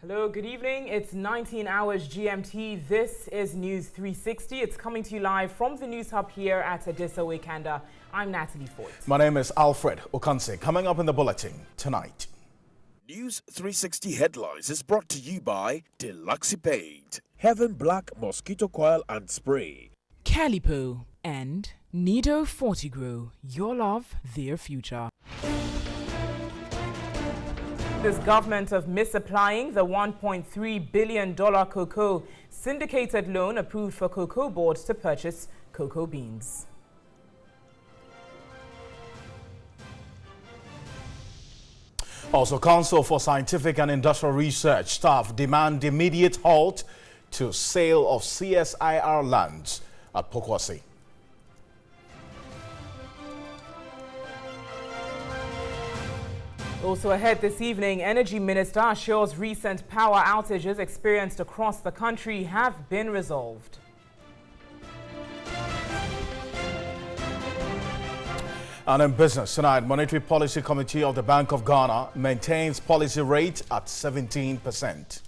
Hello, good evening. It's 19 hours GMT. This is News 360. It's coming to you live from the News Hub here at Adisa Wakanda. I'm Natalie Ford. My name is Alfred Okanse. Coming up in the bulletin tonight. News 360 Headlines is brought to you by Deluxe Paint, Heaven Black Mosquito Coil and Spray, Calipo and Nido Fortigro. Your love, their future. This government of misapplying the $1.3 billion cocoa syndicated loan approved for cocoa boards to purchase cocoa beans. Also, Council for Scientific and Industrial Research staff demand immediate halt to sale of CSIR lands at Pokwasi. Also ahead this evening, Energy Minister assures recent power outages experienced across the country have been resolved. And in business tonight, Monetary Policy Committee of the Bank of Ghana maintains policy rate at 17%.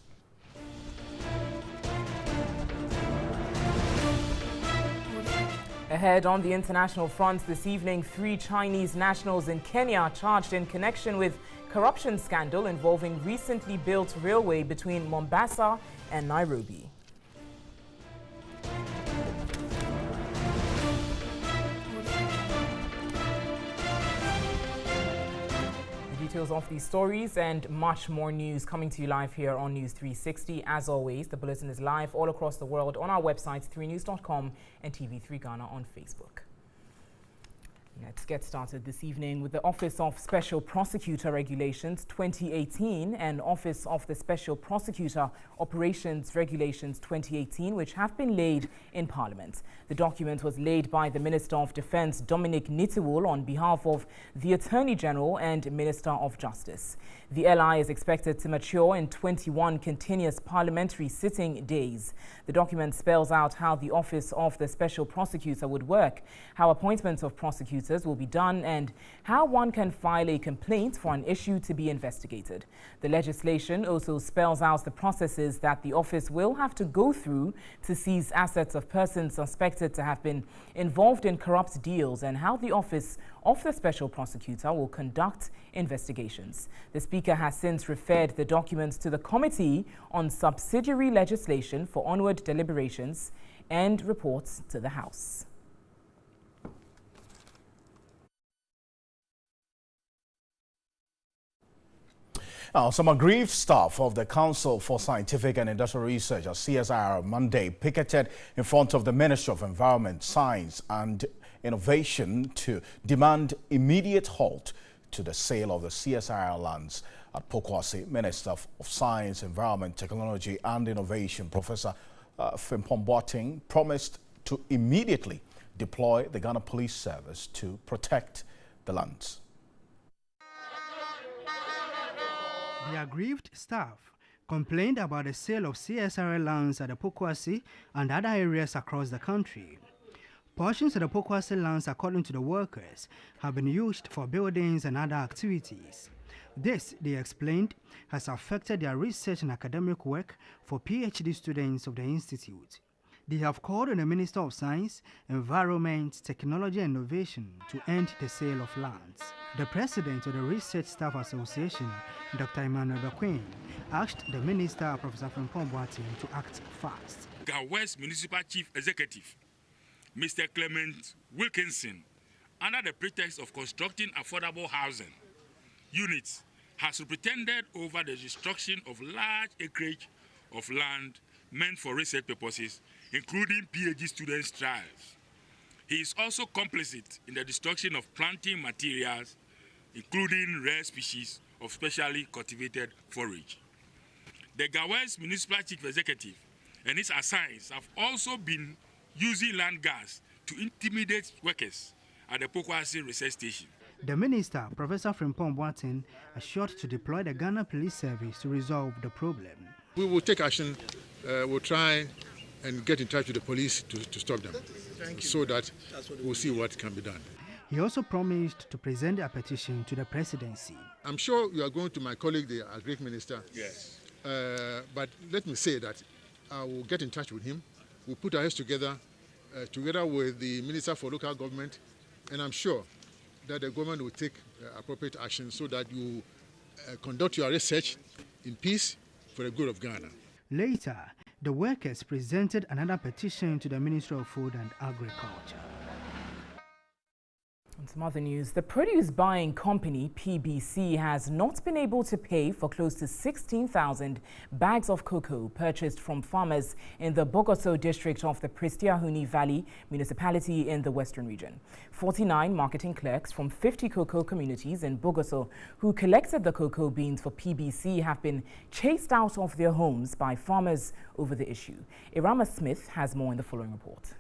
Ahead on the international front this evening, 3 Chinese nationals in Kenya charged in connection with corruption scandal involving recently built railway between Mombasa and Nairobi. Details of these stories and much more news coming to you live here on News 360. As always, the bulletin is live all across the world on our websites, 3news.com and TV3 Ghana on Facebook. Let's get started this evening with the Office of Special Prosecutor Regulations 2018 and Office of the Special Prosecutor Operations Regulations 2018, which have been laid in Parliament. The document was laid by the Minister of Defence, Dominic Nitiwul, on behalf of the Attorney General and Minister of Justice. The LI is expected to mature in 21 continuous parliamentary sitting days. The document spells out how the Office of the Special Prosecutor would work, how appointments of prosecutors will be done, and how one can file a complaint for an issue to be investigated. The legislation also spells out the processes that the office will have to go through to seize assets of persons suspected to have been involved in corrupt deals and how the Office of the Special Prosecutor will conduct investigations. The Speaker has since referred the documents to the Committee on Subsidiary Legislation for onward deliberations and reports to the House. Now, some aggrieved staff of the Council for Scientific and Industrial Research, or CSIR, Monday picketed in front of the Ministry of Environment, Science and Innovation to demand immediate halt to the sale of the CSIR lands at Pokwasi. Minister of Science, Environment, Technology and Innovation, Professor Frimpong Boateng, promised to immediately deploy the Ghana Police Service to protect the lands. The aggrieved staff complained about the sale of CSIR lands at the Pokwasi and other areas across the country. Portions of the Pokwasi lands, according to the workers, have been used for buildings and other activities. This, they explained, has affected their research and academic work for PhD students of the institute. They have called on the Minister of Science, Environment, Technology and Innovation to end the sale of lands. The president of the Research Staff Association, Dr. Emmanuel Bequin, asked the Minister, Professor Frimpong Boateng, to act fast. West Municipal Chief Executive, Mr. Clement Wilkinson, under the pretext of constructing affordable housing units, has pretended over the destruction of large acreage of land meant for research purposes, including PhD students' trials. He is also complicit in the destruction of planting materials, including rare species of specially cultivated forage. The Gawes Municipal Chief Executive and his assigns have also been using land gas to intimidate workers at the Pokwasi Research Station. The Minister, Professor Frimpong Boateng, assured to deploy the Ghana Police Service to resolve the problem. We will take action. We'll try and get in touch with the police to stop them, so that we'll see what can be done. He also promised to present a petition to the presidency. I'm sure you are going to my colleague, the Agri Minister, yes, But let me say that I will get in touch with him. We'll put our heads together, together with the Minister for Local Government, and I'm sure that the government will take appropriate action so that you conduct your research in peace for the good of Ghana. Later, the workers presented another petition to the Ministry of Food and Agriculture. On some other news, the produce buying company PBC has not been able to pay for close to 16,000 bags of cocoa purchased from farmers in the Bogoso district of the Pristiahuni Valley municipality in the Western region. 49 marketing clerks from 50 cocoa communities in Bogoso who collected the cocoa beans for PBC have been chased out of their homes by farmers over the issue. Irama Smith has more in the following report.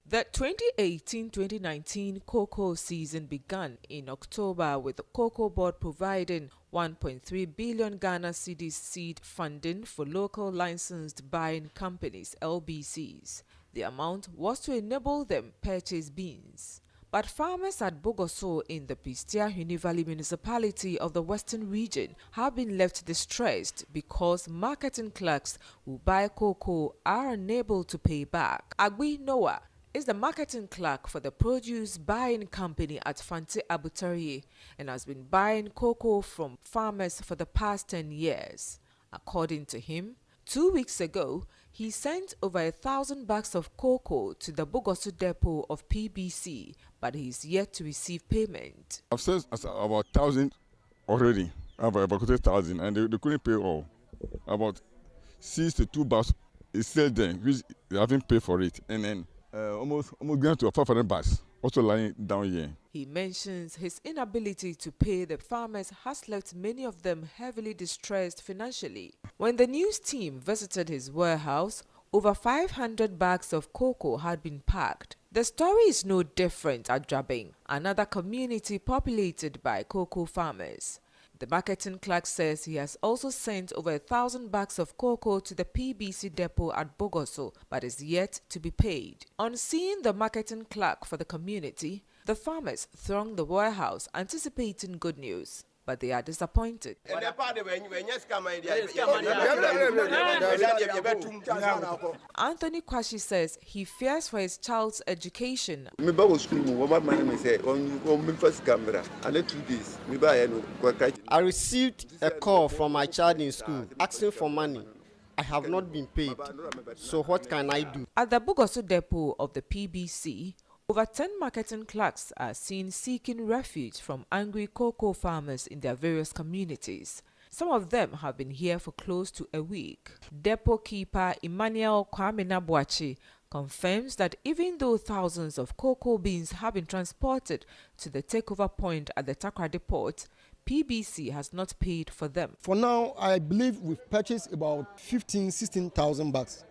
The 2018-2019 cocoa season began in October with the Cocoa Board providing 1.3 billion Ghana cedis seed funding for local licensed buying companies, LBCs. The amount was to enable them purchase beans. But farmers at Bogoso in the Pristiahuni Valley municipality of the Western region have been left distressed because marketing clerks who buy cocoa are unable to pay back. Agui Noah is the marketing clerk for the produce buying company at Fante Abutariye and has been buying cocoa from farmers for the past 10 years. According to him, 2 weeks ago, he sent over 1,000 bags of cocoa to the Bogoso depot of PBC, but he is yet to receive payment. I've sent about 1,000 already, about 1,000, and they couldn't pay all. About 62 bags is still there, which they haven't paid for it, and then almost going to 500 bags also lying down here. He mentions his inability to pay the farmers has left many of them heavily distressed financially. When the news team visited his warehouse, over 500 bags of cocoa had been packed. The story is no different at Jabing, another community populated by cocoa farmers. The marketing clerk says he has also sent over 1,000 bags of cocoa to the PBC depot at Bogoso, but is yet to be paid. On seeing the marketing clerk for the community, the farmers thronged the warehouse anticipating good news. But they are disappointed. Anthony Kwashi says he fears for his child's education. I received a call from my child in school asking for money. I have not been paid. So what can I do? At the Bogoso depot of the PBC, over 10 marketing clerks are seen seeking refuge from angry cocoa farmers in their various communities. Some of them have been here for close to a week. Depot keeper Emmanuel Kwame Nabwachi confirms that even though thousands of cocoa beans have been transported to the takeover point at the Takoradi port, PBC has not paid for them. For now, I believe we've purchased about 16,000 bags.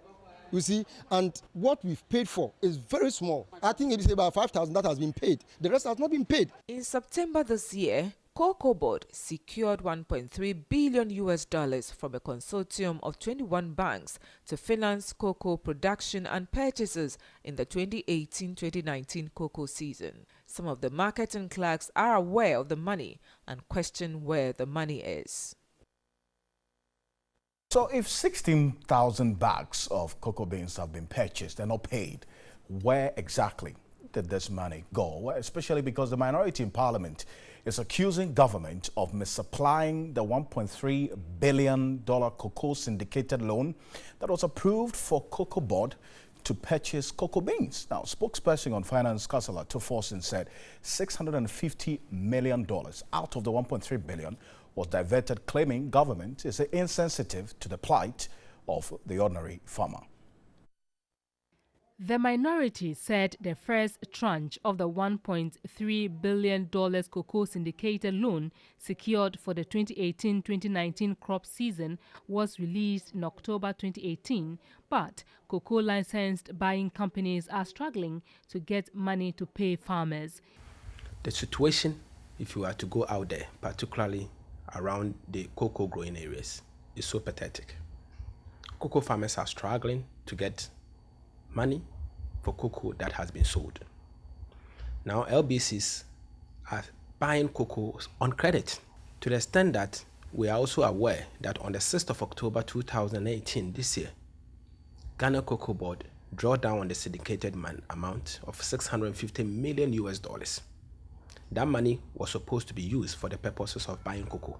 You see, and what we've paid for is very small. I think it is about 5,000 that has been paid. The rest has not been paid. In September this year, Cocoa Board secured $1.3 billion from a consortium of 21 banks to finance cocoa production and purchases in the 2018-2019 cocoa season. Some of the marketing clerks are aware of the money and question where the money is. So if 16,000 bags of cocoa beans have been purchased and not paid, where exactly did this money go? Well, especially because the minority in Parliament is accusing government of misapplying the $1.3 billion cocoa syndicated loan that was approved for Cocoa Board to purchase cocoa beans. Now, spokesperson on Finance, Councillor Tuforson, said $650 million out of the $1.3 billion was diverted, claiming government is insensitive to the plight of the ordinary farmer. The minority said the first tranche of the $1.3 billion cocoa syndicated loan secured for the 2018-2019 crop season was released in October 2018, but cocoa licensed buying companies are struggling to get money to pay farmers. The situation, if you are to go out there, particularly around the cocoa growing areas, is so pathetic. Cocoa farmers are struggling to get money for cocoa that has been sold. Now LBCs are buying cocoa on credit to the extent that we are also aware that on the 6th of October 2018, this year, Ghana Cocoa Board drew down on the syndicated amount of $650 million US. That money was supposed to be used for the purposes of buying cocoa.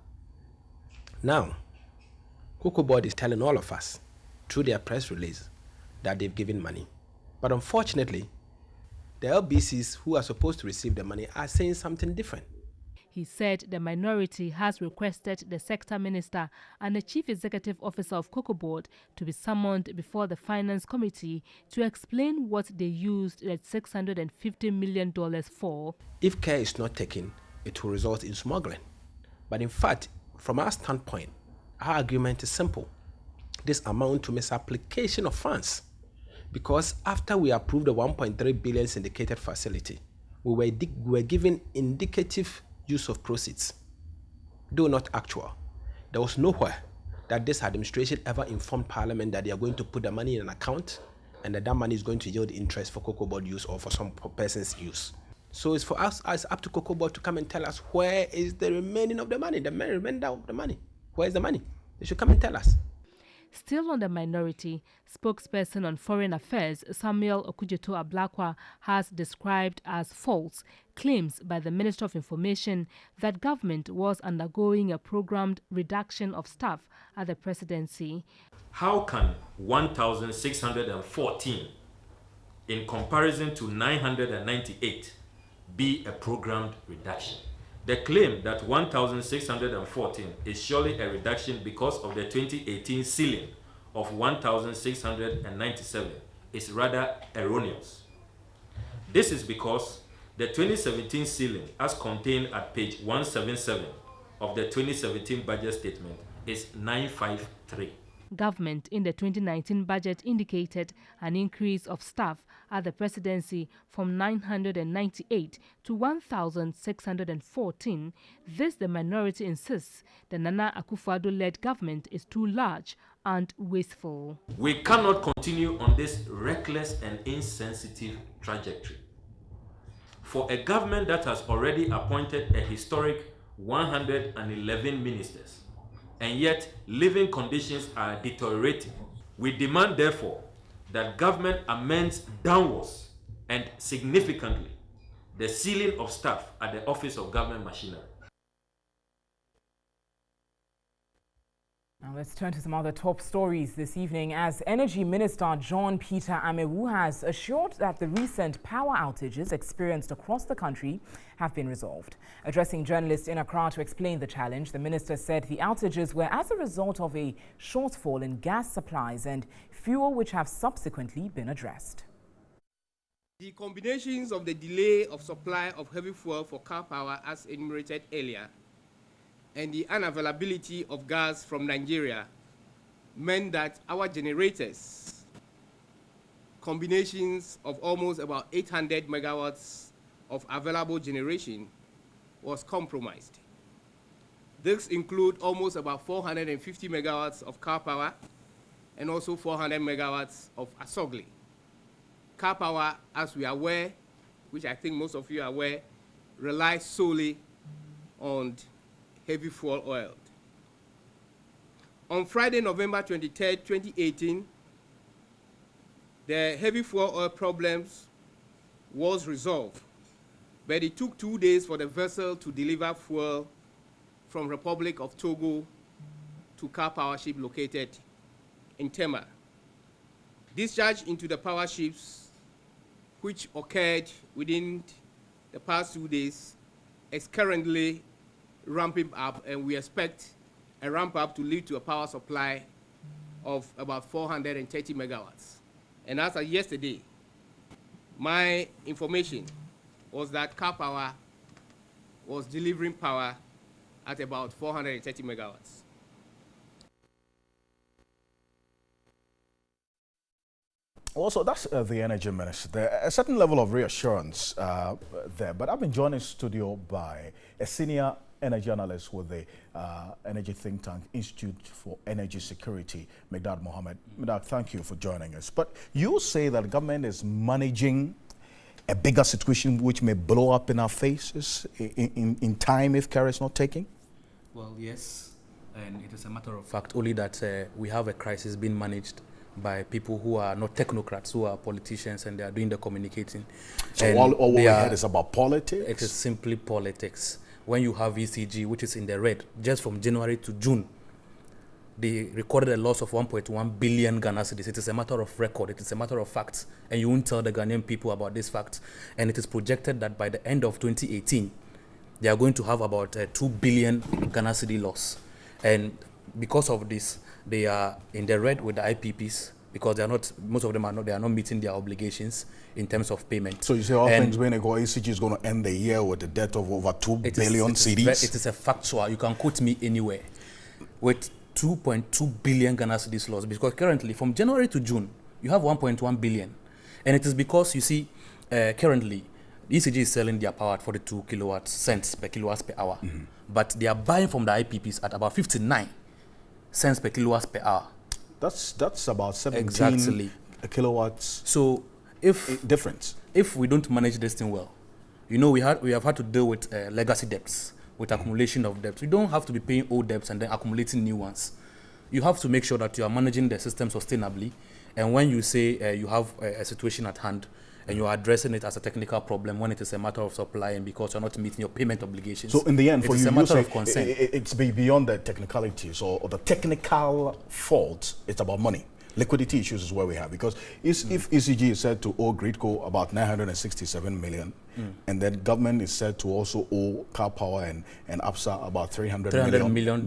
Now, Cocoa Board is telling all of us through their press release that they've given money. But unfortunately, the LBCs who are supposed to receive the money are saying something different. He said the minority has requested the sector minister and the chief executive officer of Cocoa Board to be summoned before the finance committee to explain what they used that $650 million for. If care is not taken, it will result in smuggling. But in fact, from our standpoint, our argument is simple. This amounts to misapplication of funds. Because after we approved the 1.3 billion syndicated facility, we were given indicative use of proceeds, though not actual. There was nowhere that this administration ever informed Parliament that they are going to put the money in an account and that money is going to yield interest for Cocoa Board use or for some person's use. So it's for us, it's up to Cocoa Board to come and tell us where is the remaining of the money, the remainder of the money. Where is the money? They should come and tell us. Still on the minority, spokesperson on foreign affairs Samuel Okudzeto-Ablakwa has described as false claims by the Minister of Information that government was undergoing a programmed reduction of staff at the presidency. How can 1,614 in comparison to 998 be a programmed reduction? The claim that 1,614 is surely a reduction because of the 2018 ceiling of 1,697 is rather erroneous. This is because the 2017 ceiling, as contained at page 177 of the 2017 budget statement, is 953. Government in the 2019 budget indicated an increase of staff at the presidency from 998 to 1,614. This, the minority insists, the Nana Akufo-Addo-led government is too large and wasteful. We cannot continue on this reckless and insensitive trajectory. For a government that has already appointed a historic 111 ministers, and yet living conditions are deteriorating, we demand, therefore, that government amends downwards and significantly the ceiling of staff at the Office of Government Machinery. Now let's turn to some other top stories this evening, as Energy Minister John Peter Amewu has assured that the recent power outages experienced across the country have been resolved. Addressing journalists in Accra to explain the challenge, the minister said the outages were as a result of a shortfall in gas supplies and fuel, which have subsequently been addressed. The combinations of the delay of supply of heavy fuel for car power, as enumerated earlier, and the unavailability of gas from Nigeria meant that our generators, combinations of almost about 800 megawatts of available generation, was compromised. This includes almost about 450 megawatts of car power and also 400 megawatts of Asogli. Car power, as we are aware, which I think most of you are aware, relies solely on heavy fuel oil. On Friday, November 23, 2018, the heavy fuel oil problems was resolved, but it took 2 days for the vessel to deliver fuel from Republic of Togo to car power ship located in Tema. Discharge into the power ships, which occurred within the past 2 days, is currently ramping up, and we expect a ramp up to lead to a power supply of about 430 megawatts. And as of yesterday, my information was that car power was delivering power at about 430 megawatts. Also, that's the energy minister. A certain level of reassurance there, but I've been joined in studio by a senior energy analyst with the energy think tank Institute for Energy Security, Megdad Mohammed. Megdad, thank you for joining us. But you say that the government is managing a bigger situation which may blow up in our faces in time if care is not taken? Well, yes. And it is a matter of fact only that we have a crisis being managed by people who are not technocrats, who are politicians, and they are doing the communicating. So all what we heard is about politics? It is simply politics. When you have ECG, which is in the red, just from January to June, they recorded a loss of 1.1 billion Ghana cedis. It is a matter of record. It is a matter of facts. And you won't tell the Ghanaian people about this fact. And it is projected that by the end of 2018, they are going to have about 2 billion Ghana cedi loss. And because of this, they are in the red with the IPPs because they are not, most of them are not, they are not meeting their obligations in terms of payment. So you say all things when they go, ECG is going to end the year with a debt of over 2 billion cedis? It is a factual. You can quote me anywhere with 2.2 billion Ghana cedis loss, because currently from January to June you have 1.1 billion, and it is because you see currently ECG is selling their power at 42 kilowatt cents per kilowatt per hour, but they are buying from the IPPs at about 59 cents per kilowatt per hour. That's about 17 exactly kilowatts. So if difference, if we don't manage this thing well, you know, we have had to deal with legacy debts, with accumulation of debts. You don't have to be paying old debts and then accumulating new ones. You have to make sure that you are managing the system sustainably. And when you say you have a situation at hand and you are addressing it as a technical problem, when it is a matter of supply and because you're not meeting your payment obligations. So in the end, for you, a matter of concern. It's beyond the technicalities or the technical fault. It's about money. Liquidity issues is where we have, because if ECG is said to owe Gridco about 967 million, and then government is said to also owe Car Power and APSA about $300 million.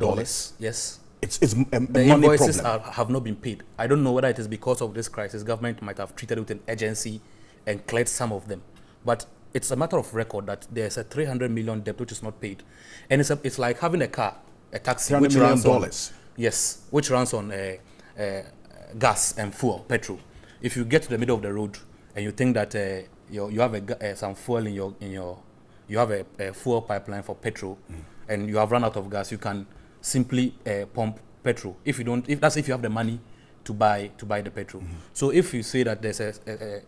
Yes. It's a the money invoices problem. have not been paid. I don't know whether it is because of this crisis. Government might have treated it with an urgency and cleared some of them. But it's a matter of record that there's a $300 million debt which is not paid. And it's like having a car, a taxi, which runs on, yes, which runs on gas and fuel, petrol. If you get to the middle of the road and you think that you have some fuel you have a fuel pipeline for petrol, and you have run out of gas, you can simply pump petrol. If you have the money to buy the petrol. So if you say that there's a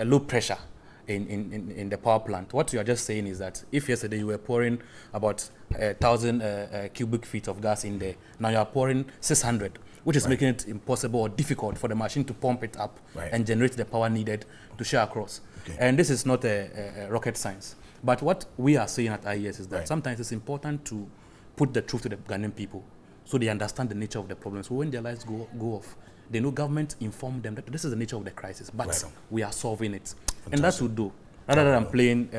low pressure in the power plant, what you are just saying is that if yesterday you were pouring about 1,000 cubic feet of gas in there, now you are pouring 600, which is making it impossible or difficult for the machine to pump it up and generate the power needed to share across. And this is not a rocket science. But what we are saying at IES is that sometimes it's important to put the truth to the Ghanaian people so they understand the nature of the problem. So when their lights go off, they know government informed them that this is the nature of the crisis, but we are solving it. Fantastic. And that's what we do, rather than playing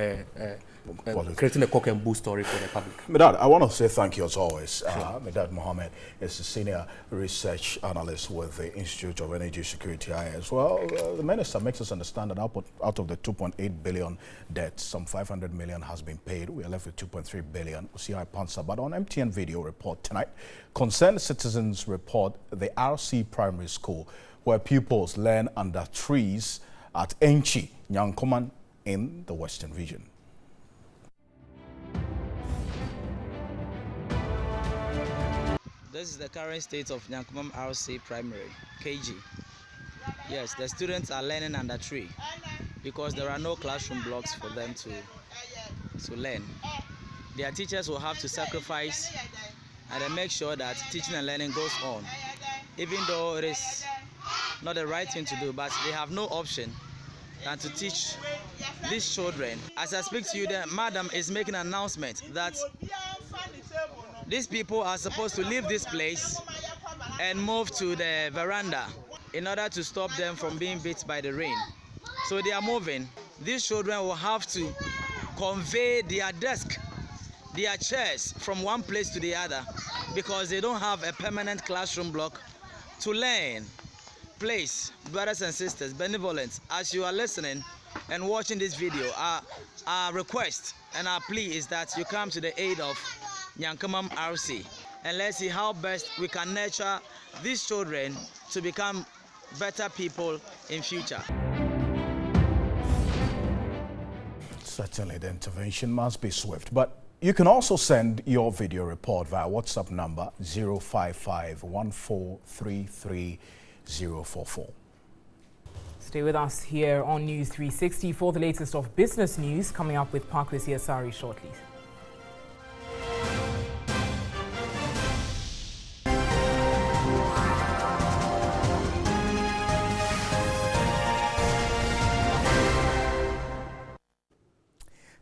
creating a cock and bull story for the public. Medad, I want to say thank you as always. Medad Mohammed is a senior research analyst with the Institute of Energy Security, IS. Well, the minister makes us understand that out of the 2.8 billion debt, some 500 million has been paid. We are left with 2.3 billion. We'll see how it pans out. But on MTN video report tonight, concerned citizens report the RC Primary School, where pupils learn under trees at Enchi, Nyankoman, in the Western region. This is the current state of Nyankoman RC Primary, KG. Yes, the students are learning under tree because there are no classroom blocks for them to learn. Their teachers will have to sacrifice and then make sure that teaching and learning goes on, even though it is not the right thing to do, but they have no option than to teach these children. As I speak to you, the madam is making an announcement that these people are supposed to leave this place and move to the veranda in order to stop them from being beat by the rain. So they are moving. These children will have to convey their desk, their chairs from one place to the other because they don't have a permanent classroom block to learn. Please, brothers and sisters, benevolent, as you are listening and watching this video, our request and our plea is that you come to the aid of Nyankoman RC, and let's see how best we can nurture these children to become better people in future. Certainly the intervention must be swift, but you can also send your video report via WhatsApp number 055-1433-044. Stay with us here on News 360 for the latest of business news, coming up with Parkwesi Asari shortly.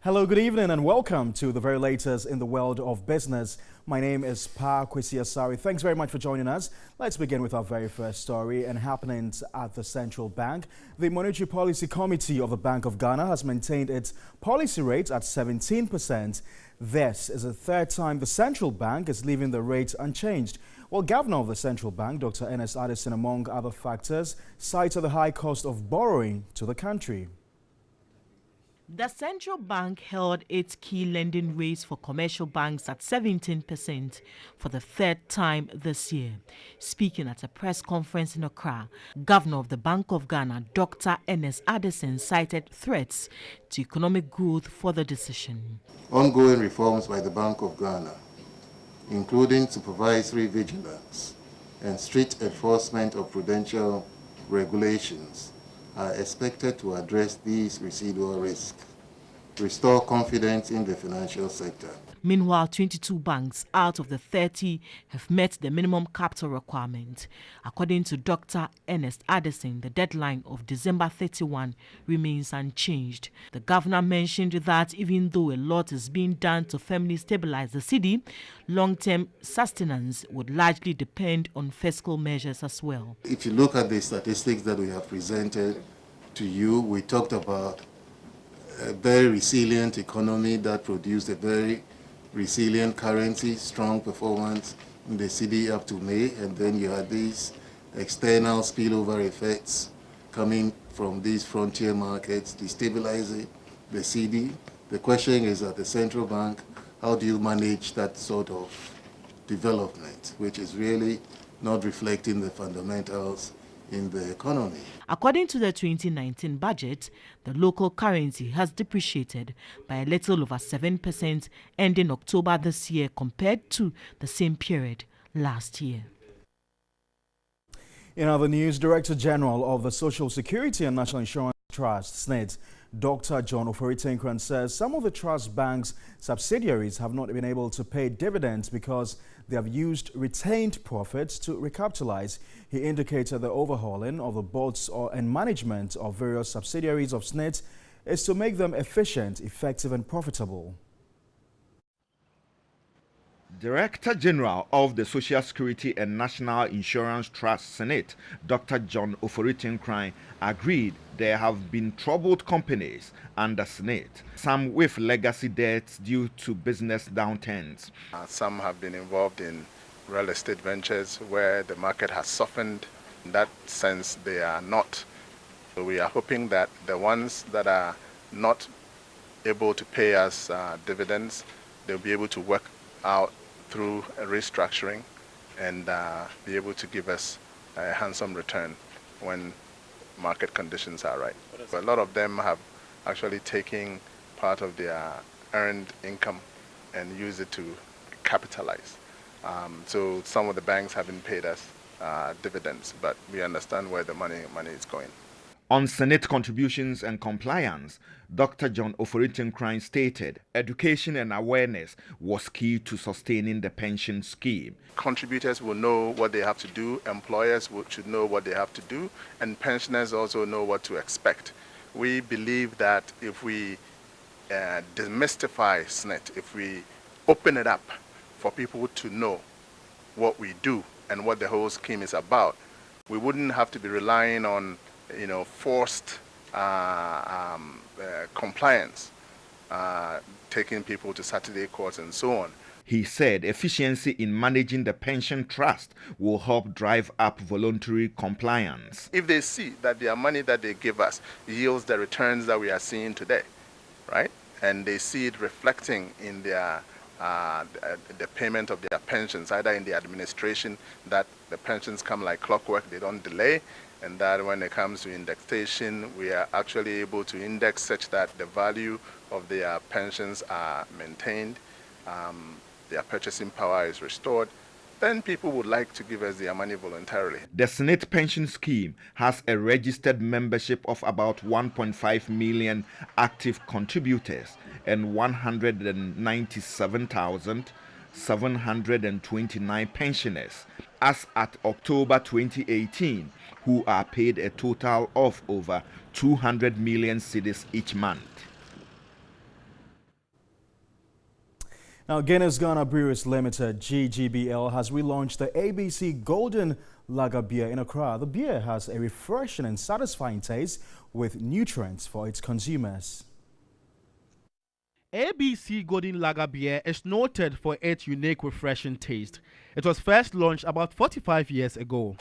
Hello, good evening and welcome to the very latest in the world of business. My name is Pa Kwesi Asari. Thanks very much for joining us. Let's begin with our very first story and happenings at the Central Bank. The Monetary Policy Committee of the Bank of Ghana has maintained its policy rate at 17%. This is the third time the Central Bank is leaving the rate unchanged. Well, Governor of the Central Bank, Dr. Ernest Addison, among other factors, cited the high cost of borrowing to the country. The central bank held its key lending rates for commercial banks at 17% for the third time this year. Speaking at a press conference in Accra, Governor of the Bank of Ghana, Dr. Ernest Addison, cited threats to economic growth for the decision. Ongoing reforms by the Bank of Ghana, including supervisory vigilance and strict enforcement of prudential regulations, are expected to address these residual risks, restore confidence in the financial sector. Meanwhile, 22 banks out of the 30 have met the minimum capital requirement. According to Dr. Ernest Addison, the deadline of December 31 remains unchanged. The governor mentioned that even though a lot is being done to firmly stabilize the cedi, long-term sustenance would largely depend on fiscal measures as well. If you look at the statistics that we have presented to you, we talked about a very resilient economy that produced a very resilient currency, strong performance in the cedi up to May, and then you had these external spillover effects coming from these frontier markets, destabilizing the cedi. The question is at the central bank, how do you manage that sort of development, which is really not reflecting the fundamentals in the economy? According to the 2019 budget, the local currency has depreciated by a little over 7% ending October this year compared to the same period last year. In other news, Director General of the Social Security and National Insurance Trust, SNIT, Dr. John Ofori-Tinkrah, says some of the trust bank's subsidiaries have not been able to pay dividends because they have used retained profits to recapitalize. He indicated the overhauling of the boards and management of various subsidiaries of SNIT is to make them efficient, effective and profitable. Director General of the Social Security and National Insurance Trust, SNIT, Dr. John Ofori-Tinkrah, agreed there have been troubled companies under SNIT, some with legacy debts due to business downturns. Some have been involved in real estate ventures where the market has softened. In that sense, they are not. So we are hoping that the ones that are not able to pay us dividends, they'll be able to work out through a restructuring and be able to give us a handsome return when market conditions are right. But a lot of them have actually taken part of their earned income and use it to capitalize. So some of the banks haven't paid us dividends, but we understand where the money is going. On SNIT contributions and compliance, Dr. John Ofori-Tinkrah stated education and awareness was key to sustaining the pension scheme. Contributors will know what they have to do, employers should know what they have to do, and pensioners also know what to expect. We believe that if we demystify SNIT, if we open it up for people to know what we do and what the whole scheme is about, we wouldn't have to be relying on forced compliance, taking people to Saturday courts and so on. He said efficiency in managing the pension trust will help drive up voluntary compliance. If they see that their money that they give us yields the returns that we are seeing today, right, and they see it reflecting in their the payment of their pensions, either in the administration, that the pensions come like clockwork, they don't delay, and that when it comes to indexation, we are actually able to index such that the value of their pensions are maintained, their purchasing power is restored, then people would like to give us their money voluntarily. The SNIT pension scheme has a registered membership of about 1.5 million active contributors and 197,729 pensioners as at October 2018, who are paid a total of over 200 million cedis each month. Now, Guinness Ghana Breweries Limited, GGBL, has relaunched the ABC Golden Lager beer in Accra. The beer has a refreshing and satisfying taste with nutrients for its consumers. ABC Golden Lager beer is noted for its unique, refreshing taste. It was first launched about 45 years ago.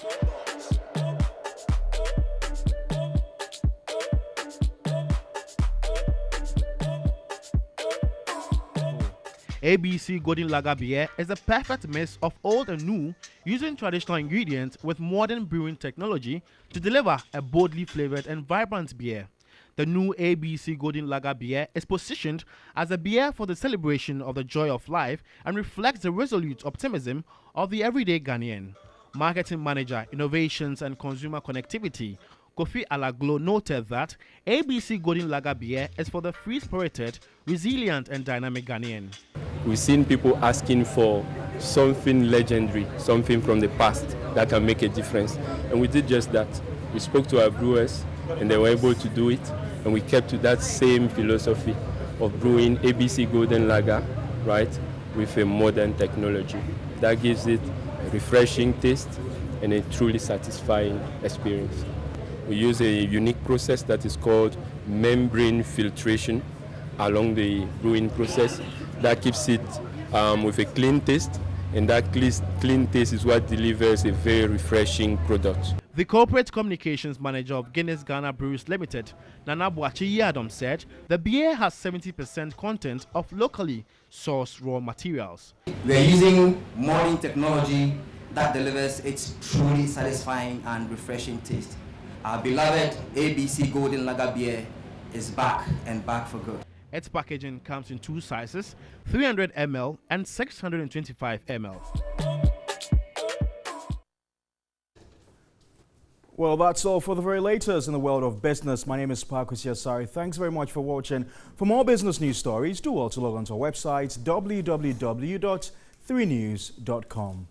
ABC Golden Lager beer is a perfect mix of old and new, using traditional ingredients with modern brewing technology to deliver a boldly flavored and vibrant beer. The new ABC Golden Lager beer is positioned as a beer for the celebration of the joy of life and reflects the resolute optimism of the everyday Ghanaian. Marketing Manager, Innovations and Consumer Connectivity, Kofi Alaglo, noted that ABC Golden Lager beer is for the free-spirited, resilient and dynamic Ghanaian. We've seen people asking for something legendary, something from the past that can make a difference. And we did just that. We spoke to our brewers and they were able to do it. And we kept to that same philosophy of brewing ABC Golden Lager, right, with a modern technology. That gives it a refreshing taste and a truly satisfying experience. We use a unique process that is called membrane filtration along the brewing process. That keeps it with a clean taste, and that clean taste is what delivers a very refreshing product. The Corporate Communications Manager of Guinness Ghana Breweries Limited, Nana Boachi Yadom, said the beer has 70% content of locally sourced raw materials. We are using modern technology that delivers its truly satisfying and refreshing taste. Our beloved ABC Golden Lager beer is back and back for good. Its packaging comes in two sizes, 300 ml and 625 ml. Well, that's all for the very latest in the world of business. My name is Parkus Yasari. Thanks very much for watching. For more business news stories, do also log on to our website, www.3news.com.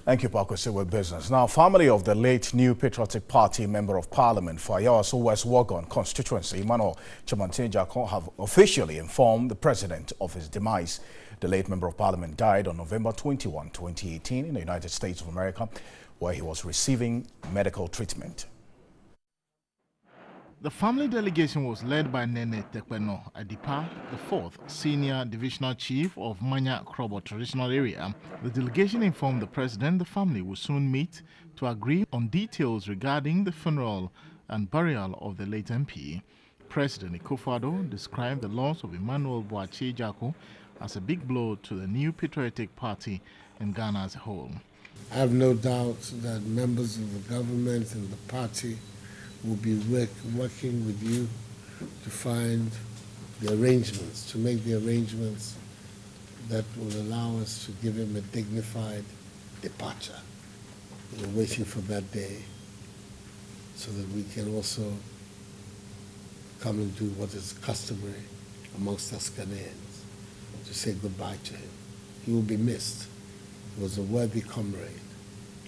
Thank you, Parkus. With business. Now, family of the late New Patriotic Party Member of Parliament for Ayawaso West Wuogon constituency, Emmanuel Chimantin-Jakong, have officially informed the president of his demise. The late Member of Parliament died on November 21, 2018 in the United States of America, where he was receiving medical treatment. The family delegation was led by Nene Tekpeno Adipa, the 4th Senior Divisional Chief of Manya Krobo Traditional Area. The delegation informed the president the family will soon meet to agree on details regarding the funeral and burial of the late MP. President Akufo-Addo described the loss of Emmanuel Boakye-Jarko as a big blow to the New Patriotic Party and Ghana as a whole. I have no doubt that members of the government and the party will be working with you to find the arrangements, to make the arrangements that will allow us to give him a dignified departure. We're waiting for that day so that we can also come and do what is customary amongst us Ghanaians, to say goodbye to him. He will be missed. He was a worthy comrade,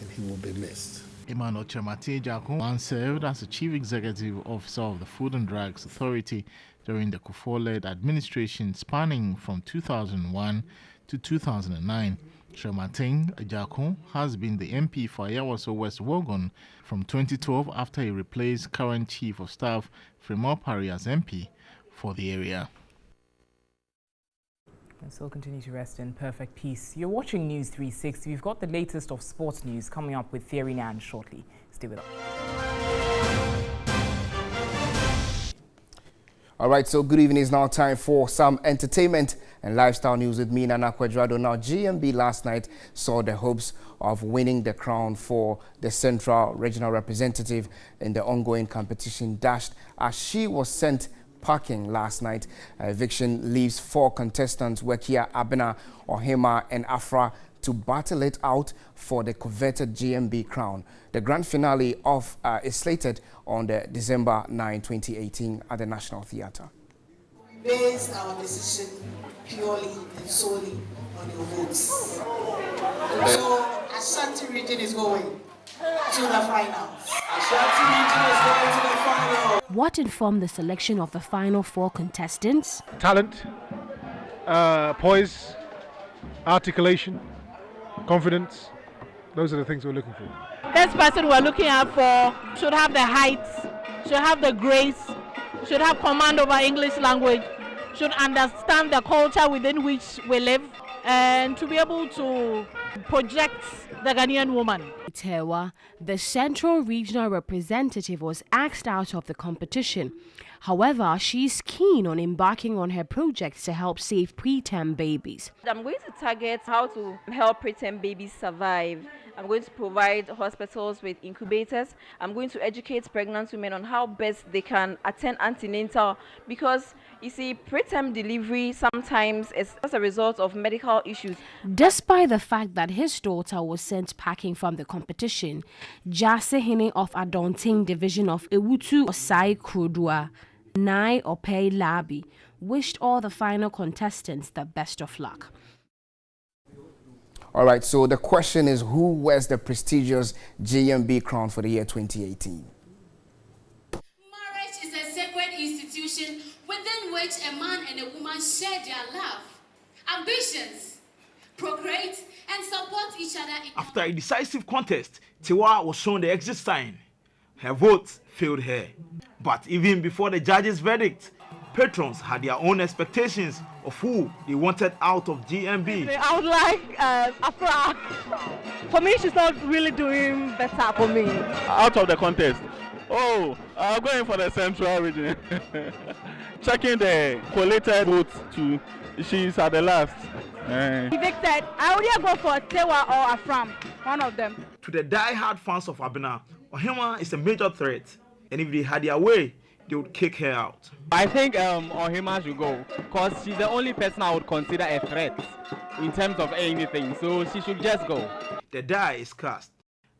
and he will be missed. Emmanuel Chimantin-Jakong once served as the Chief Executive Officer of the Food and Drugs Authority during the Kufuor-led administration spanning from 2001 to 2009. Chimantin-Jakong has been the MP for Ayawaso West Wuogon from 2012 after he replaced current Chief of Staff Fremont Parry as MP for the area. Let's all continue to rest in perfect peace. You're watching News 360. We've got the latest of sports news coming up with Thierry Nan shortly. Stay with us. All right, so good evening. It's now time for some entertainment and lifestyle news with me, Nana Quadrado. Now, GMB last night saw the hopes of winning the crown for the Central Regional Representative in the ongoing competition dashed as she was sent packing last night. Eviction leaves 4 contestants, Wekia, Abena, Ohema and Afra, to battle it out for the coveted GMB crown. The grand finale of is slated on the December 9, 2018 at the National Theatre. We base our decision purely and solely on your votes. So Ashanti region is going to the finals. Ashanti region is going to the final. What informed the selection of the final 4 contestants? Talent, poise, articulation, confidence. Those are the things we're looking for. This person we're looking out for should have the height, should have the grace, should have command over English language, should understand the culture within which we live, and to be able to project the Ghanaian woman. Tewa, the Central Regional Representative, was axed out of the competition. However, she's keen on embarking on her projects to help save preterm babies. I'm going to target how to help preterm babies survive. I'm going to provide hospitals with incubators. I'm going to educate pregnant women on how best they can attend antenatal, because you see, preterm delivery sometimes is as a result of medical issues. Despite the fact that his daughter was sent packing from the competition, Jase Hine of Adonting Division of Ewutu Osai Krudua, Nai Opei Labi, wished all the final contestants the best of luck. All right, so the question is, who wears the prestigious GMB crown for the year 2018? Marriage is a sacred institution within which a man and a woman share their love, ambitions, procreate, and support each other. After a decisive contest, Tewa was shown the exit sign. Her vote failed her. But even before the judge's verdict, patrons had their own expectations of who they wanted out of GMB. I would like Afra. For me, she's not really doing better for me. Out of the contest, I'm going for the Central Region. Checking the collated votes too, she's at the last. Evicted. I would go for Tewa or Afram, one of them. To the die-hard fans of Abena, Ohima is a major threat, and if they had their way, they would kick her out. I think Ohima should go, because she's the only person I would consider a threat in terms of anything, so she should just go. The die is cast.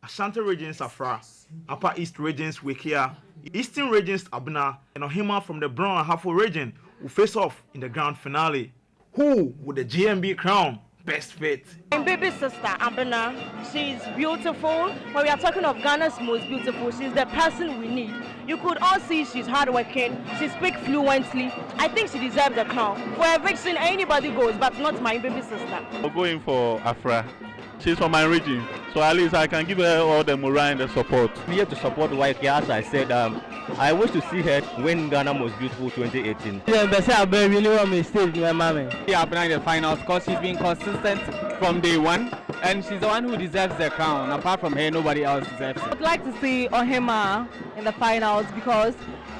Ashanti Regions Afra, Upper East Regions Wikia, Eastern Regions Abena, and Ohima from the Brown and Hafo region will face off in the grand finale. Who would the GMB crown best fit? My baby sister, Abena, she's beautiful. When we are talking of Ghana's most beautiful, she's the person we need. You could all see she's hardworking, she speaks fluently. I think she deserves the crown. For eviction, anybody goes, but not my baby sister. I'm going for Afra. She's from my region, so at least I can give her all the morale and the support. I'm here to support White, as I said. I wish to see her win Ghana Most Beautiful 2018. Yeah, really want me stay with my mommy. She happened in the finals because she's been consistent from day one, and she's the one who deserves the crown. Apart from her, nobody else deserves it. I'd like to see Ohima in the finals because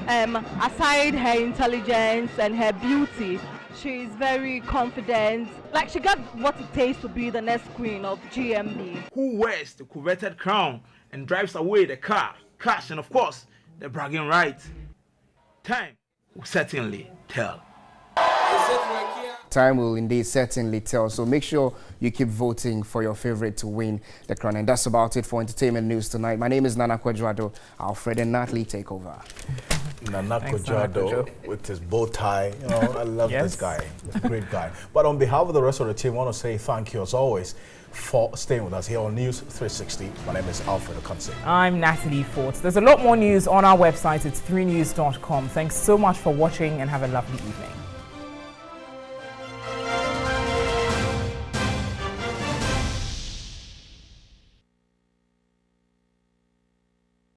aside her intelligence and her beauty, she's very confident. Like, she got what it takes to be the next queen of GMB. Who wears the coveted crown and drives away the car, cash, and of course, the bragging rights? Time will certainly tell. Time will indeed certainly tell. So make sure you keep voting for your favorite to win the crown. And that's about it for entertainment news tonight. My name is Nana Kwadwado. Alfred and Natalie take over. Nana Kwadwado with his bow tie. You know, I love this guy. He's a great guy. But on behalf of the rest of the team, I want to say thank you as always for staying with us here on News 360. My name is Alfred Okanse. I'm Natalie Forts. There's a lot more news on our website. It's 3news.com. Thanks so much for watching and have a lovely evening.